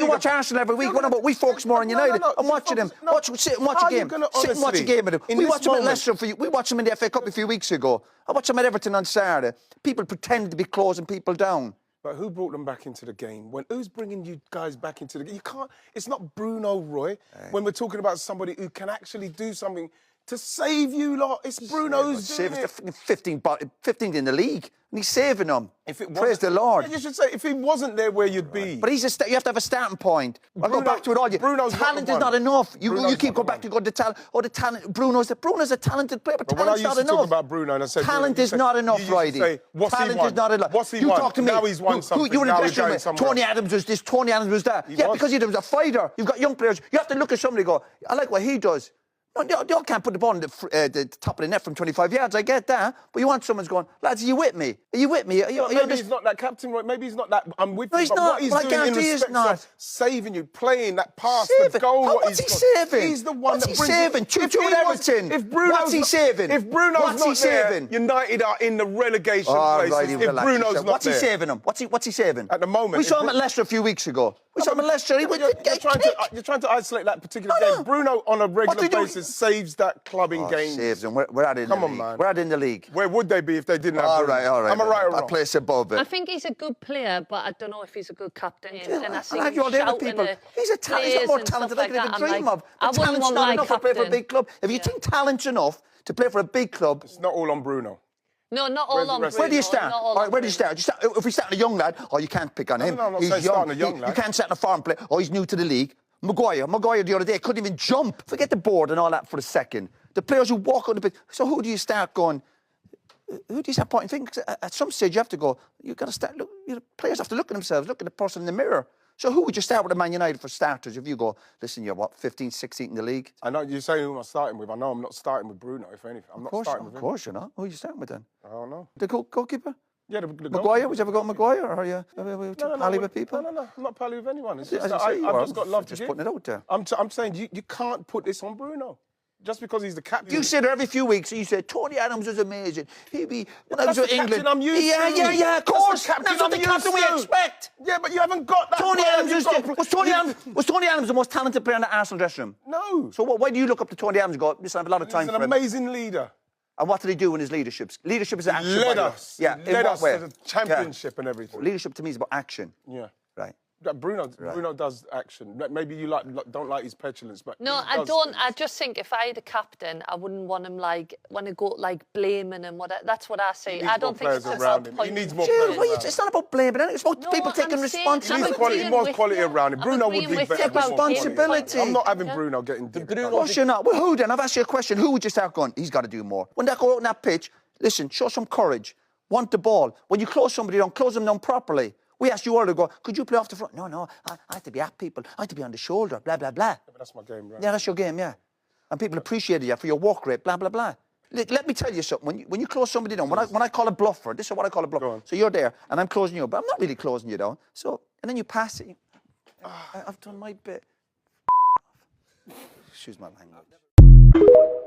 you watch Arsenal every week. What about we focus more on United? I'm watching them. Sit and watch a game. Sit and watch a game with them. We watched them at Leicester. We watched them in the FA Cup a few weeks ago. I watched them at Everton on Saturday. People pretend to be closing people down. But who brought them back into the game? Who's bringing you guys back into the game? You can't. It's not Bruno, Roy. When we're talking about somebody who can actually do something to save you lot, it's Bruno who's doing it. 15 in the league, and he's saving them. Praise the Lord. Yeah, you should say, if he wasn't there, where you'd be. But you have to have a starting point. I'll go back to it all. Bruno's talent is not enough. You keep going back to the talent. Oh, the talent. Bruno's a talented player, but talent's not enough. When I used to talk about Bruno, and I said talent is not enough, Righty. Talent is not enough. What's he won? Talk to me. Now he's won something. You in the now dressing room. Tony Adams was this. Tony Adams was that. Yeah, because he was a fighter. You've got young players. You have to look at somebody and go, I like what he does. No, you can't put the ball in the top of the net from 25 yards. I get that. But you want someone's going, lads, are you with me? Are you with me? Maybe he's not that captain, right? Maybe he's not that. I'm with you. He's but not. What he's doing in respect of saving you, playing that pass, the goal. What's he saving? He's the one that brings... What's he saving? 2-2 at Everton. What's he saving? If Bruno's not there, United are in the relegation places. If Bruno's not there. What's he saving them? What's he saving? At the moment. We saw him at Leicester a few weeks ago. We saw him at Leicester. You're trying to isolate that particular game. Bruno, on a regular basis, saves that club in games. Saves them. We're out in the league. Come on, man. We're out in the league. Where would they be if they didn't have Bruno? All right. Am I right or wrong? A place above it. I think he's a good player, but I don't know if he's a good captain. And I see like all the other people. He's more talented than I could dream of. Talent's not enough to play for a big club. If you think talent's enough to play for a big club... It's not all on Bruno. No, not all on Bruno. Where do you start? Where do you start? If we start a young lad, you can't pick on him. No, I'm not saying starting a young lad. You can't start a foreign player. He's new to the league. Maguire the other day couldn't even jump. Forget the board and all that for a second. The players who walk on the pitch. So who do you start going? Who do you start pointing fingers? At some stage you have to go. You've got to start. Players have to look at themselves. Look at the person in the mirror. So who would you start with at Man United for starters? If you go, listen, you're what, 15, 16 in the league? I know you're saying who I'm starting with. I know I'm not starting with Bruno, if anything. I'm not starting with him. Of course you're not. Who are you starting with then? I don't know. The goalkeeper? Yeah, the Maguire? Would you ever go with Maguire? Or are you pally with people? No, I'm not pally with anyone. It's just I've just got love to give. Just putting it out there. I'm saying you can't put this on Bruno. Just because he's the captain. You sit there every few weeks and you say, Tony Adams was amazing. He'd be... When I was with England... I'm used to. Yeah, of course. That's what the captain we expect. Yeah, but you haven't got that. Tony Adams was Tony Adams the most talented player in the Arsenal dressing room? No. So why do you look up to Tony Adams and go, listen, I have a lot of time for him? He's an amazing leader. And what did he do in his leadership? Leadership is action. Led us. Yeah, led us to the championship and everything. Leadership to me is about action. Yeah. Right. Bruno does action. Maybe you don't like his petulance, but no, I don't. I just think if I had a captain, I wouldn't want him want to go blaming him. That's what I say. I don't think it's around him. He needs more players around him. It's not about blaming. It's about people taking responsibility. He needs more quality around him. Bruno would be better. Responsibility. I'm not having Bruno getting deep. Of course you're not. Well, who then? I've asked you a question. Who would you start going? He's got to do more. When they go out on that pitch, listen, show some courage. Want the ball. When you close somebody down, close them down properly. We asked you earlier, could you play off the front? No, I have to be at people. I have to be on the shoulder, blah, blah, blah. Yeah, but that's my game, right? Yeah, that's your game, yeah. And people appreciated you for your work rate, blah, blah, blah. Let me tell you something. When you close somebody down, when I call a bluffer, this is what I call a bluffer. So you're there, and I'm closing you, but I'm not really closing you down. So, and then you pass it. I've done my bit. Excuse my language.